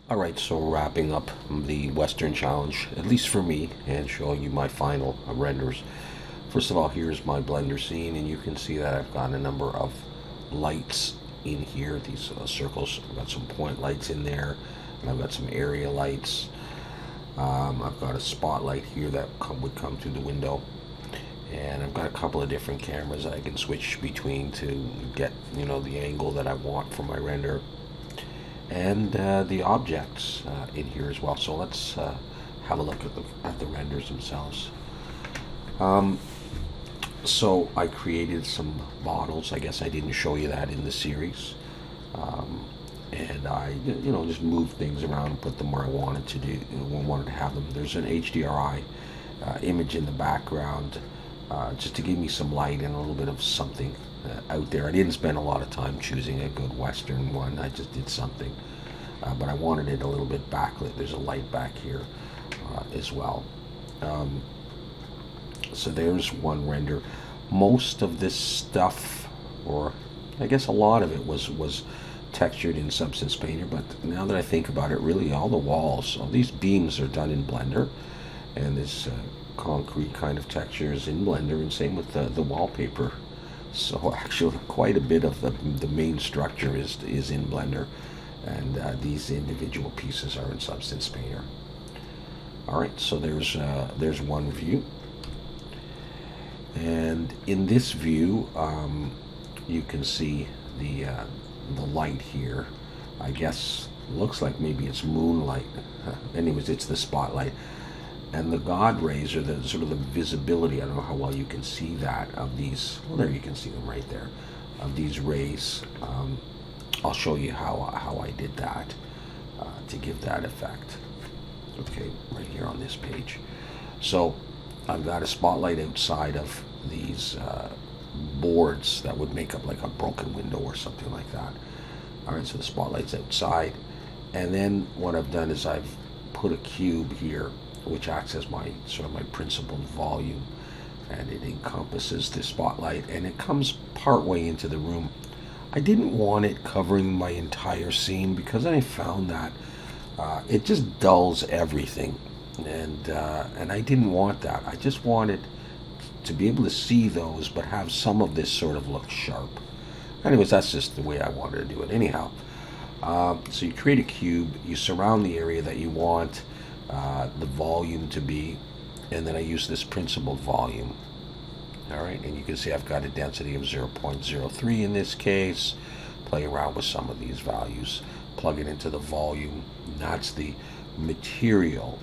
Alright, so wrapping up the Western Challenge, at least for me, and showing you my final renders. First of all, here's my Blender scene, and you can see that I've got a number of lights in here, these circles. I've got some point lights in there, and I've got some area lights. I've got a spotlight here that would come through the window, and I've got a couple of different cameras that I can switch between to get, the angle that I want for my render, and the objects in here as well. So let's have a look at the renders themselves. So I created some models. I guess I didn't show you that in the series. And I, just moved things around and put them where I wanted to have them. There's an HDRI image in the background, just to give me some light and a little bit of something out there. I didn't spend a lot of time choosing a good Western one. I just did something, but I wanted it a little bit backlit. There's a light back here as well. So there's one render. Most of this stuff, or I guess a lot of it, was textured in Substance Painter, but now that I think about it, really all the walls, all these beams are done in Blender, and this concrete kind of texture is in Blender, and same with the wallpaper. So actually quite a bit of the main structure is in Blender, and these individual pieces are in Substance Painter. Alright, so there's one view. And in this view, you can see the light here. I guess looks like maybe it's moonlight. Anyways, it's the spotlight, and the God rays, or the sort of the visibility. I don't know how well you can see that of these. Well, there you can see them right there, of these rays. I'll show you how I did that to give that effect. Okay, right here on this page. So I've got a spotlight outside of these boards that would make up like a broken window or something like that. Alright, so the spotlight's outside, and then what I've done is I've put a cube here which acts as my principal volume, and it encompasses the spotlight, and it comes part way into the room. I didn't want it covering my entire scene because I found that it just dulls everything, and I didn't want that. I just wanted to be able to see those, but have some of this sort of look sharp. Anyways, that's just the way I wanted to do it. Anyhow, so you create a cube, you surround the area that you want the volume to be, and then I use this principal volume. Alright, and you can see I've got a density of 0.03 in this case. Play around with some of these values, plug it into the volume. That's the material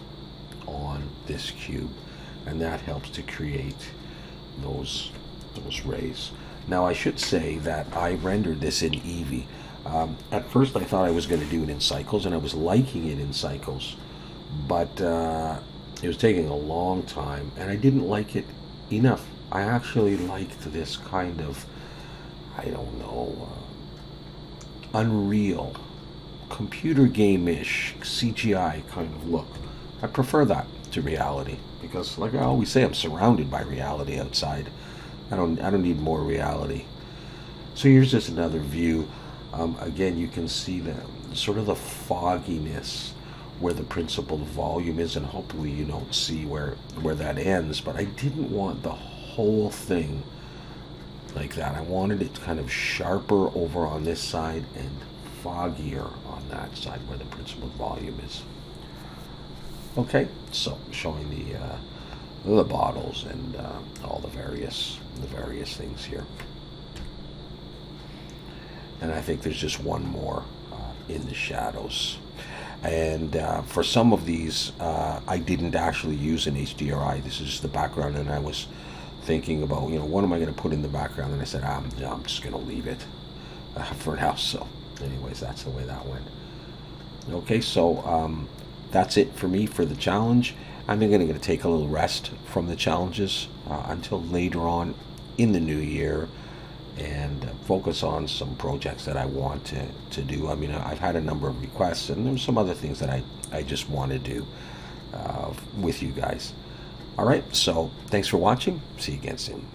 on this cube, and that helps to create those rays. Now I should say that I rendered this in Eevee. At first I thought I was going to do it in cycles, and I was liking it in cycles, but it was taking a long time, and I didn't like it enough. I actually liked this kind of, I don't know, Unreal, computer game-ish, CGI kind of look. I prefer that to reality, because like I always say, I'm surrounded by reality outside. I don't need more reality. So here's just another view. Again, you can see the sort of the fogginess where the principal volume is, and hopefully you don't see where that ends, but I didn't want the whole thing like that. I wanted it kind of sharper over on this side and foggier on that side where the principal volume is. Okay, so showing the bottles and all the various things here. And I think there's just one more in the shadows. And for some of these, I didn't actually use an HDRI. This is the background, and I was thinking about, what am I going to put in the background? And I said, I'm just going to leave it for now. So anyways, that's the way that went. Okay, so that's it for me for the challenge. I'm going to take a little rest from the challenges until later on in the new year, and focus on some projects that I want to do. I mean, I've had a number of requests, and there's some other things that I just want to do with you guys. All right, so thanks for watching. See you again soon.